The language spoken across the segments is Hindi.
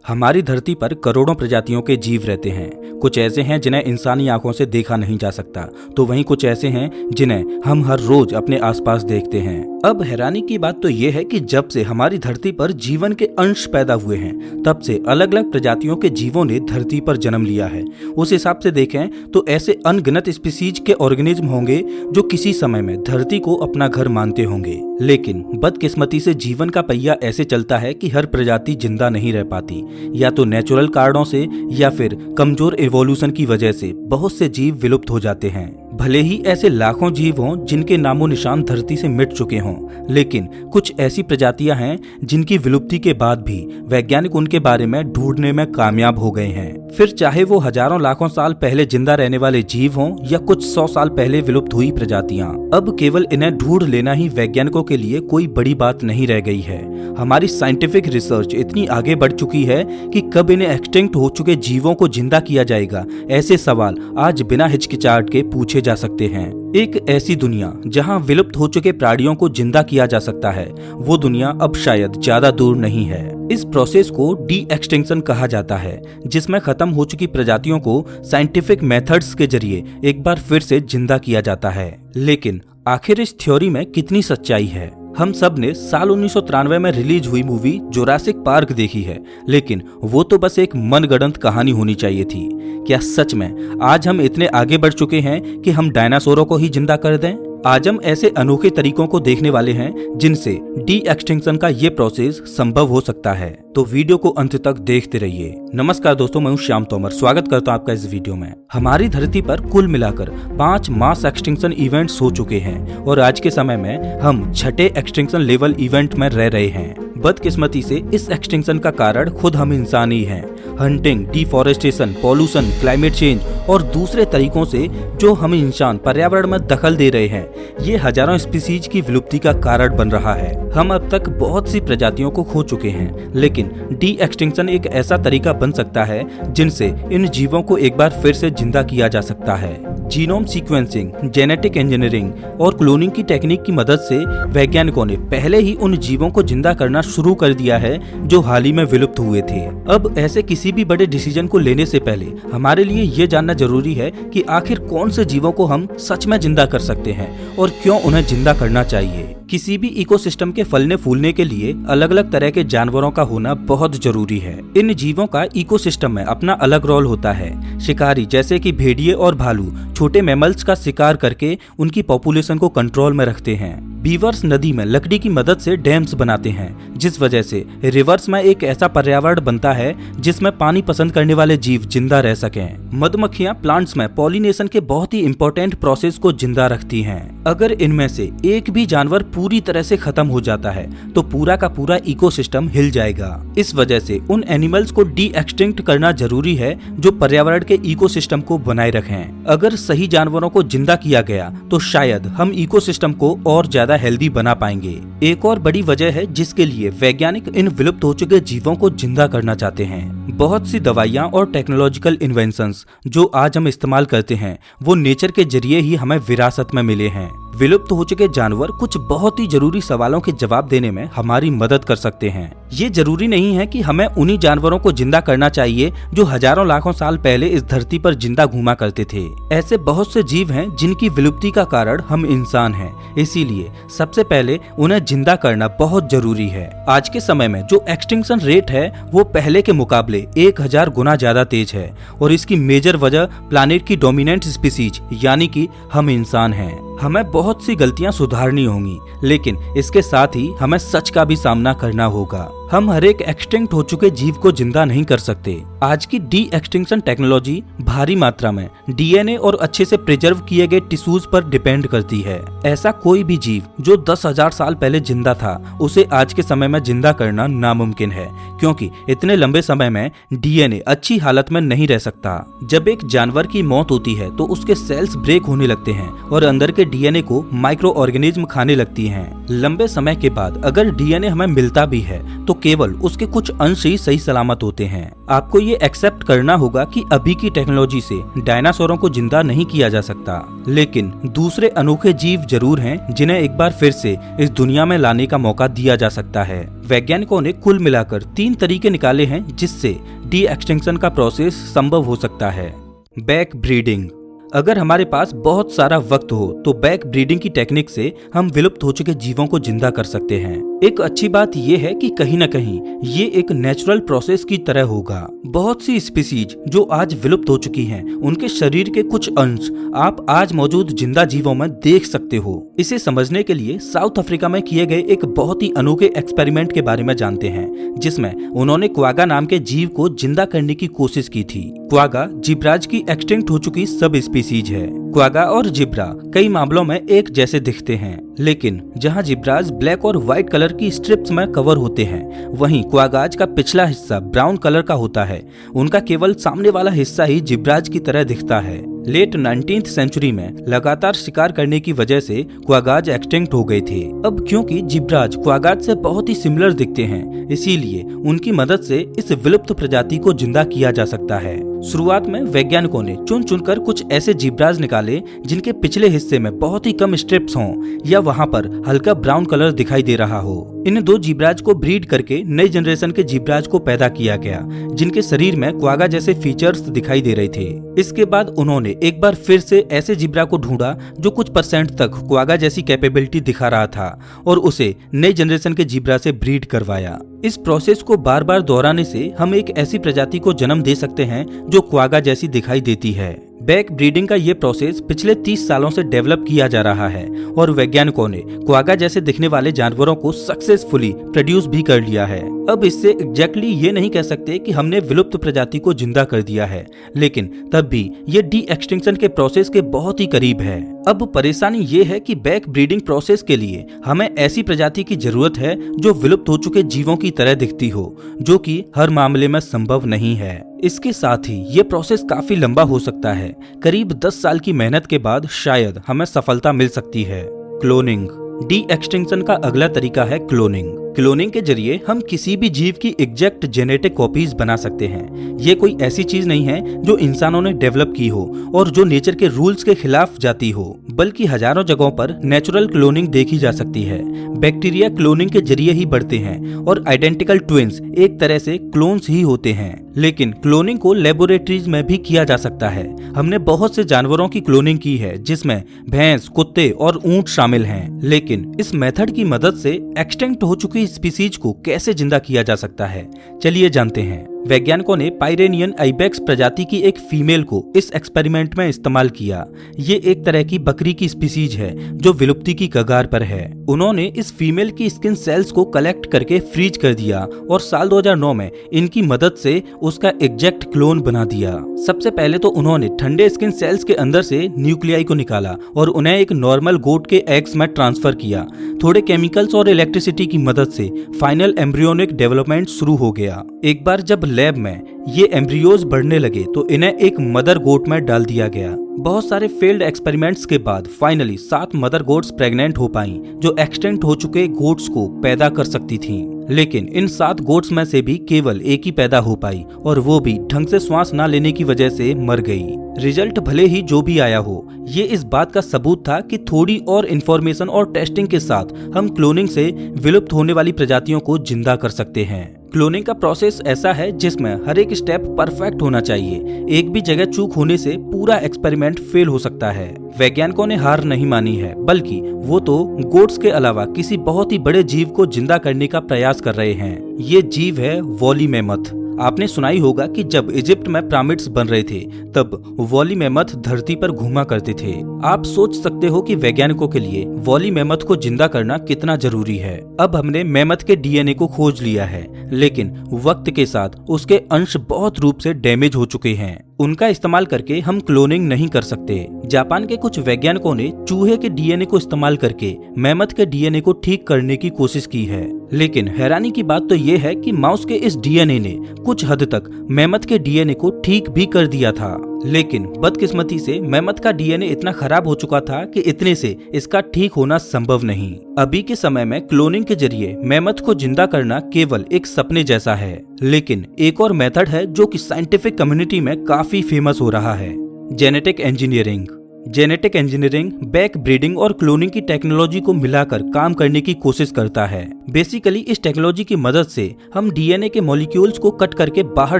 हमारी धरती पर करोड़ों प्रजातियों के जीव रहते हैं। कुछ ऐसे हैं जिन्हें इंसानी आंखों से देखा नहीं जा सकता, तो वहीं कुछ ऐसे हैं जिन्हें हम हर रोज अपने आसपास देखते हैं। अब हैरानी की बात तो ये है कि जब से हमारी धरती पर जीवन के अंश पैदा हुए हैं, तब से अलग अलग प्रजातियों के जीवों ने धरती पर जन्म लिया है। उस हिसाब से देखें तो ऐसे अनगिनत स्पीसीज के ऑर्गेनिज्म होंगे जो किसी समय में धरती को अपना घर मानते होंगे। लेकिन बदकिस्मती से जीवन का पहिया ऐसे चलता है कि हर प्रजाति जिंदा नहीं रह पाती, या तो नेचुरल कारणों से या फिर कमजोर इवोल्यूशन की वजह से बहुत से जीव विलुप्त हो जाते हैं। भले ही ऐसे लाखों जीव हों जिनके नामो निशान धरती से मिट चुके हों, लेकिन कुछ ऐसी प्रजातियां हैं जिनकी विलुप्ति के बाद भी वैज्ञानिक उनके बारे में ढूंढने में कामयाब हो गए हैं। फिर चाहे वो हजारों लाखों साल पहले जिंदा रहने वाले जीव हों या कुछ 100 साल पहले विलुप्त हुई प्रजातियां, अब केवल इन्हें ढूंढ लेना ही वैज्ञानिकों के लिए कोई बड़ी बात नहीं रह गई है। हमारी साइंटिफिक रिसर्च इतनी आगे बढ़ चुकी है कि कब इन्हें एक्सटिंक्ट हो चुके जीवों को जिंदा किया जाएगा, ऐसे सवाल आज बिना हिचकिचाहट के पूछे जा सकते हैं। एक ऐसी दुनिया जहां विलुप्त हो चुके प्राणियों को जिंदा किया जा सकता है, वो दुनिया अब शायद ज्यादा दूर नहीं है। इस प्रोसेस को डी एक्सटिंक्शन कहा जाता है, जिसमें खत्म हो चुकी प्रजातियों को साइंटिफिक मेथड्स के जरिए एक बार फिर से जिंदा किया जाता है। लेकिन आखिर इस थ्योरी में कितनी सच्चाई है? हम सब ने साल 1993 में रिलीज हुई मूवी जुरासिक पार्क देखी है, लेकिन वो तो बस एक मनगढ़ंत कहानी होनी चाहिए थी। क्या सच में आज हम इतने आगे बढ़ चुके हैं कि हम डायनासोरों को ही जिंदा कर दें? आज हम ऐसे अनोखे तरीकों को देखने वाले हैं जिनसे डी एक्सटिंक्शन का ये प्रोसेस संभव हो सकता है। तो वीडियो को अंत तक देखते रहिए। नमस्कार दोस्तों, मैं हूं श्याम तोमर, स्वागत करता हूं आपका इस वीडियो में। हमारी धरती पर कुल मिलाकर 5 मास एक्सटिंक्शन इवेंट्स हो चुके हैं और आज के समय में हम 6ठे एक्सटिंक्शन लेवल इवेंट में रह रहे हैं। बदकिस्मती से इस एक्सटिंक्शन का कारण खुद हम इंसान ही हैं। Hunting, deforestation, pollution, climate change और दूसरे तरीकों से जो हम इंसान पर्यावरण में दखल दे रहे हैं, ये हजारों स्पीसीज की विलुप्ति का कारण बन रहा है। हम अब तक बहुत सी प्रजातियों को खो चुके हैं, लेकिन डी एक्सटिंक्शन एक ऐसा तरीका बन सकता है जिनसे इन जीवों को एक बार फिर से जिंदा किया जा सकता है। जीनोम सीक्वेंसिंग, जेनेटिक इंजीनियरिंग और क्लोनिंग की टेक्निक की मदद से वैज्ञानिकों ने पहले ही उन जीवों को जिंदा करना शुरू कर दिया है जो हाल ही में विलुप्त हुए थे। अब ऐसे किसी भी बड़े डिसीजन को लेने से पहले हमारे लिए ये जानना जरूरी है कि आखिर कौन से जीवों को हम सच में जिंदा कर सकते हैं और क्यों उन्हें जिंदा करना चाहिए। किसी भी इकोसिस्टम के फलने फूलने के लिए अलग अलग तरह के जानवरों का होना बहुत जरूरी है। इन जीवों का इकोसिस्टम में अपना अलग रोल होता है। शिकारी जैसे कि भेड़िए और भालू छोटे मैमल्स का शिकार करके उनकी पॉपुलेशन को कंट्रोल में रखते हैं। बीवर्स नदी में लकड़ी की मदद से डैम्स बनाते हैं, जिस वजह से रिवर्स में एक ऐसा पर्यावरण बनता है जिसमें पानी पसंद करने वाले जीव जिंदा रह सकें। मधुमक्खियां प्लांट्स में पॉलिनेशन के बहुत ही इंपॉर्टेंट प्रोसेस को जिंदा रखती हैं। अगर इनमें से एक भी जानवर पूरी तरह से खत्म हो जाता है तो पूरा का पूरा इकोसिस्टम हिल जाएगा। इस वजह से उन एनिमल्स को डी एक्सटिंक्ट करना जरूरी है जो पर्यावरण के इकोसिस्टम को बनाए रखें। अगर सही जानवरों को जिंदा किया गया तो शायद हम इकोसिस्टम को और ज्यादा हेल्दी बना पाएंगे। एक और बड़ी वजह है जिसके लिए वैज्ञानिक इन विलुप्त हो चुके जीवों को जिंदा करना चाहते हैं। बहुत सी दवाइयां और टेक्नोलॉजिकल इन्वेंशंस जो आज हम इस्तेमाल करते हैं, वो नेचर के जरिए ही हमें विरासत में मिले हैं। विलुप्त हो चुके जानवर कुछ बहुत ही जरूरी सवालों के जवाब देने में हमारी मदद कर सकते हैं। ये जरूरी नहीं है कि हमें उन्हीं जानवरों को जिंदा करना चाहिए जो हजारों लाखों साल पहले इस धरती पर जिंदा घूमा करते थे। ऐसे बहुत से जीव हैं जिनकी विलुप्ति का कारण हम इंसान हैं, इसीलिए सबसे पहले उन्हें जिंदा करना बहुत जरूरी है। आज के समय में जो एक्सटिंक्शन रेट है वो पहले के मुकाबले 1000 गुना ज्यादा तेज है और इसकी मेजर वजह प्लानेट की डोमिनेंट स्पीसीज यानी कि हम इंसान हैं। हमें बहुत सी गलतियां सुधारनी होंगी, लेकिन इसके साथ ही हमें सच का भी सामना करना होगा। हम हर एक एक्सटिंक्ट हो चुके जीव को जिंदा नहीं कर सकते। आज की डी एक्सटिंक्शन टेक्नोलॉजी भारी मात्रा में डीएनए और अच्छे से प्रिजर्व किए गए टिश्यूज पर डिपेंड करती है। ऐसा कोई भी जीव जो 10,000 साल पहले जिंदा था, उसे आज के समय में जिंदा करना नामुमकिन है, क्योंकि इतने लंबे समय में डीएनए अच्छी हालत में नहीं रह सकता। जब एक जानवर की मौत होती है तो उसके सेल्स ब्रेक होने लगते हैं और अंदर के डीएनए को माइक्रो ऑर्गेनिज्म खाने लगती हैं। लंबे समय के बाद अगर डीएनए हमें मिलता भी है तो केवल उसके कुछ अंश ही सही सलामत होते हैं। आपको ये एक्सेप्ट करना होगा कि अभी की टेक्नोलॉजी से डायनासोरों को जिंदा नहीं किया जा सकता, लेकिन दूसरे अनोखे जीव जरूर हैं जिन्हें एक बार फिर से इस दुनिया में लाने का मौका दिया जा सकता है। वैज्ञानिकों ने कुल मिलाकर 3 तरीके निकाले हैं जिससे डी एक्सटिंक्शन का प्रोसेस संभव हो सकता है। Back breeding. अगर हमारे पास बहुत सारा वक्त हो तो बैक ब्रीडिंग की टेक्निक से हम विलुप्त हो चुके जीवों को जिंदा कर सकते हैं। एक अच्छी बात यह है कि कहीं न कहीं ये एक नेचुरल प्रोसेस की तरह होगा। बहुत सी स्पीसीज जो आज विलुप्त हो चुकी हैं, उनके शरीर के कुछ अंश आप आज मौजूद जिंदा जीवों में देख सकते हो। इसे समझने के लिए साउथ अफ्रीका में किए गए एक बहुत ही अनोखे एक्सपेरिमेंट के बारे में जानते हैं, जिसमें उन्होंने क्वागा नाम के जीव को जिंदा करने की कोशिश की थी। क्वागा जिब्राज की एक्सटिंक्ट हो चुकी सब स्पीसीज है। क्वागा और जिब्रा कई मामलों में एक जैसे दिखते हैं, लेकिन जहां जिब्राज ब्लैक और व्हाइट कलर की स्ट्रिप्स में कवर होते हैं, वहीं क्वागाज का पिछला हिस्सा ब्राउन कलर का होता है। उनका केवल सामने वाला हिस्सा ही जिब्राज की तरह दिखता है। लेट 19th सेंचुरी में लगातार शिकार करने की वजह से क्वागाज एक्सटिंक्ट हो गए थे। अब क्योंकि जिब्राज क्वागाज से बहुत ही सिमिलर दिखते हैं, इसीलिए उनकी मदद से इस विलुप्त प्रजाति को जिंदा किया जा सकता है। शुरुआत में वैज्ञानिकों ने चुन चुनकर कुछ ऐसे जिब्राज निकाले जिनके पिछले हिस्से में बहुत ही कम स्ट्रिप्स हों या वहां पर हल्का ब्राउन कलर दिखाई दे रहा हो। इन 2 जिब्राज को ब्रीड करके नई जनरेशन के जिब्राज को पैदा किया गया, जिनके शरीर में क्वागा जैसे फीचर्स दिखाई दे रहे थे। इसके बाद उन्होंने एक बार फिर से ऐसे जिब्रा को ढूंढा जो कुछ % तक क्वागा जैसी कैपेबिलिटी दिखा रहा था और उसे नई जनरेशन के जिब्रा से ब्रीड करवाया। इस प्रोसेस को बार बार दोहराने से हम एक ऐसी प्रजाति को जन्म दे सकते हैं जो क्वागा जैसी दिखाई देती है। बैक ब्रीडिंग का ये प्रोसेस पिछले 30 सालों से डेवलप किया जा रहा है और वैज्ञानिकों ने क्वागा जैसे दिखने वाले जानवरों को सक्सेसफुली प्रोड्यूस भी कर लिया है। अब इससे एग्जैक्टली ये नहीं कह सकते कि हमने विलुप्त प्रजाति को जिंदा कर दिया है, लेकिन तब भी ये डी एक्सटिंक्शन के प्रोसेस के बहुत ही करीब है। अब परेशानी ये है कि बैक ब्रीडिंग प्रोसेस के लिए हमें ऐसी प्रजाति की जरूरत है जो विलुप्त हो चुके जीवों की तरह दिखती हो, जो कि हर मामले में संभव नहीं है। इसके साथ ही ये प्रोसेस काफी लंबा हो सकता है। करीब 10 साल की मेहनत के बाद शायद हमें सफलता मिल सकती है। क्लोनिंग। डी एक्सटिंक्शन का अगला तरीका है क्लोनिंग। क्लोनिंग के जरिए हम किसी भी जीव की एग्जैक्ट जेनेटिक कॉपीज बना सकते हैं। ये कोई ऐसी चीज नहीं है जो इंसानों ने डेवलप की हो और जो नेचर के रूल्स के खिलाफ जाती हो, बल्कि हजारों जगहों पर नेचुरल क्लोनिंग देखी जा सकती है। बैक्टीरिया क्लोनिंग के जरिए ही बढ़ते हैं और आइडेंटिकल ट्विंस एक तरह से क्लोन्स ही होते हैं। लेकिन क्लोनिंग को लेबोरेटरीज में भी किया जा सकता है। हमने बहुत से जानवरों की क्लोनिंग की है, जिसमें भैंस, कुत्ते और ऊंट शामिल हैं। लेकिन इस मेथड की मदद से एक्सटिंक्ट हो चुकी स्पीसीज को कैसे जिंदा किया जा सकता है, चलिए जानते हैं। वैज्ञानिकों ने पायरेनियन आइबेक्स प्रजाति की एक फीमेल को इस एक्सपेरिमेंट में इस्तेमाल किया। ये एक तरह की बकरी की स्पीसीज है जो विलुप्ति की कगार पर है। उन्होंने इस फीमेल की स्किन सेल्स को कलेक्ट करके फ्रीज कर दिया और साल 2009 में इनकी मदद से उसका एग्जैक्ट क्लोन बना दिया। सबसे पहले तो उन्होंने ठंडे स्किन सेल्स के अंदर से न्यूक्लियाई को निकाला और उन्हें एक नॉर्मल गोट के एग्स में ट्रांसफर किया। थोड़े केमिकल्स और इलेक्ट्रिसिटी की मदद से फाइनल एम्ब्रियोनिक डेवलपमेंट शुरू हो गया। एक बार जब लैब में ये एम्ब्रियोज बढ़ने लगे तो इन्हें एक मदर गोट में डाल दिया गया। बहुत सारे फेल्ड एक्सपेरिमेंट्स के बाद फाइनली 7 मदर गोट्स प्रेग्नेंट हो पाईं, जो एक्सटेंट हो चुके गोट्स को पैदा कर सकती थीं। लेकिन इन 7 गोट्स में से भी केवल एक ही पैदा हो पाई और वो भी ढंग से श्वास ना लेने की वजह से मर गई। रिजल्ट भले ही जो भी आया हो, ये इस बात का सबूत था कि थोड़ी और इंफॉर्मेशन और टेस्टिंग के साथ हम क्लोनिंग से विलुप्त होने वाली प्रजातियों को जिंदा कर सकते हैं। क्लोनिंग का प्रोसेस ऐसा है जिसमें हर एक स्टेप परफेक्ट होना चाहिए। एक भी जगह चूक होने से पूरा एक्सपेरिमेंट फेल हो सकता है। वैज्ञानिकों ने हार नहीं मानी है, बल्कि वो तो गोट्स के अलावा किसी बहुत ही बड़े जीव को जिंदा करने का प्रयास कर रहे हैं। ये जीव है वॉली मैमथ। आपने सुना ही होगा कि जब इजिप्ट में पिरामिड्स बन रहे थे तब वॉली मैमथ धरती पर घूमा करते थे। आप सोच सकते हो कि वैज्ञानिकों के लिए वॉली मैमथ को जिंदा करना कितना जरूरी है। अब हमने मैमथ के डीएनए को खोज लिया है, लेकिन वक्त के साथ उसके अंश बहुत रूप से डैमेज हो चुके हैं। उनका इस्तेमाल करके हम क्लोनिंग नहीं कर सकते। जापान के कुछ वैज्ञानिकों ने चूहे के डीएनए को इस्तेमाल करके मैमथ के डीएनए को ठीक करने की कोशिश की है, लेकिन हैरानी की बात तो ये है कि माउस के इस डीएनए ने कुछ हद तक मैमथ के डीएनए को ठीक भी कर दिया था। लेकिन बदकिस्मती से मेमथ का डीएनए इतना खराब हो चुका था कि इतने से इसका ठीक होना संभव नहीं। अभी के समय में क्लोनिंग के जरिए मेमथ को जिंदा करना केवल एक सपने जैसा है, लेकिन एक और मेथड है जो कि साइंटिफिक कम्युनिटी में काफी फेमस हो रहा है, genetic engineering. Genetic engineering back breeding और क्लोनिंग की टेक्नोलॉजी को मिलाकर काम करने की कोशिश करता है। बेसिकली इस टेक्नोलॉजी की मदद से हम डीएनए के मॉलिक्यूल्स को कट करके बाहर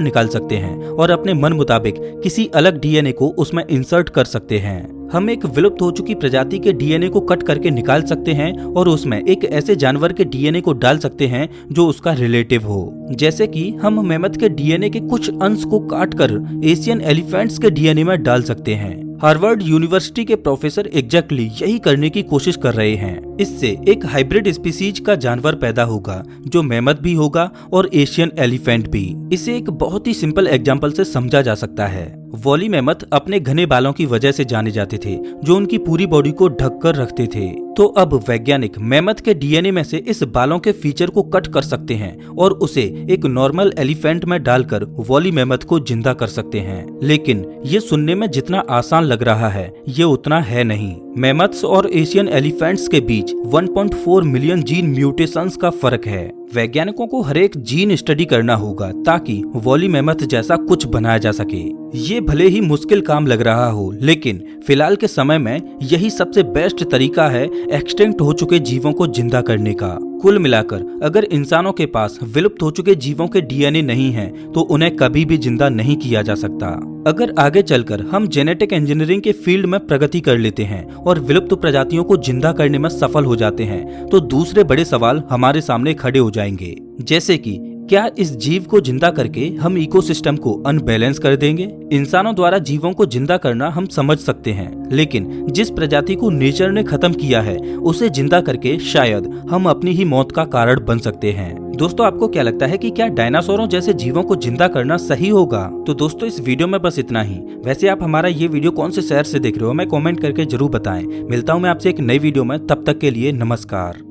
निकाल सकते हैं और अपने मन मुताबिक किसी अलग डीएनए को उसमें इंसर्ट कर सकते हैं। हम एक विलुप्त हो चुकी प्रजाति के डीएनए को कट करके निकाल सकते हैं और उसमें एक ऐसे जानवर के डीएनए को डाल सकते हैं जो उसका रिलेटिव हो। जैसे कि हम मेमथ के डीएनए के कुछ अंश को काटकर एशियन एलिफेंट्स के डीएनए में डाल सकते हैं। हार्वर्ड यूनिवर्सिटी के प्रोफेसर एग्जैक्टली यही करने की कोशिश कर रहे हैं। इससे एक हाइब्रिड स्पीसीज का जानवर पैदा होगा जो मेमथ भी होगा और एशियन एलिफेंट भी। इसे एक बहुत ही सिंपल एग्जांपल से समझा जा सकता है। वॉली मेमथ अपने घने बालों की वजह से जाने जाते थे जो उनकी पूरी बॉडी को ढक कर रखते थे। तो अब वैज्ञानिक मेमथ के डीएनए में से इस बालों के फीचर को कट कर सकते हैं और उसे एक नॉर्मल एलिफेंट में डालकर वॉली मेमथ को जिंदा कर सकते हैं। लेकिन ये सुनने में जितना आसान लग रहा है ये उतना है नहीं। मेमथ्स और एशियन एलिफेंट्स के बीच 1.4 मिलियन जीन म्यूटेशंस का फर्क है। वैज्ञानिकों को हर एक जीन स्टडी करना होगा ताकि वॉली मेमथ जैसा कुछ बनाया जा सके। ये भले ही मुश्किल काम लग रहा हो, लेकिन फिलहाल के समय में यही सबसे बेस्ट तरीका है एक्सटिंक्ट हो चुके जीवों को जिंदा करने का। कुल मिलाकर अगर इंसानों के पास विलुप्त हो चुके जीवों के डीएनए नहीं है तो उन्हें कभी भी जिंदा नहीं किया जा सकता। अगर आगे चलकर हम जेनेटिक इंजीनियरिंग के फील्ड में प्रगति कर लेते हैं और विलुप्त प्रजातियों को जिंदा करने में सफल हो जाते हैं तो दूसरे बड़े सवाल हमारे सामने खड़े हो जाएंगे, जैसे कि क्या इस जीव को जिंदा करके हम इकोसिस्टम को अनबैलेंस कर देंगे? इंसानों द्वारा जीवों को जिंदा करना हम समझ सकते हैं, लेकिन जिस प्रजाति को नेचर ने खत्म किया है उसे जिंदा करके शायद हम अपनी ही मौत का कारण बन सकते हैं। दोस्तों, आपको क्या लगता है कि क्या डायनासोरों जैसे जीवों को जिंदा करना सही होगा? तो दोस्तों, इस वीडियो में बस इतना ही। वैसे आप हमारा ये वीडियो कौन से शहर से देख रहे हो मैं कमेंट करके जरूर बताएं। मिलता हूँ मैं आपसे एक नई वीडियो में, तब तक के लिए नमस्कार।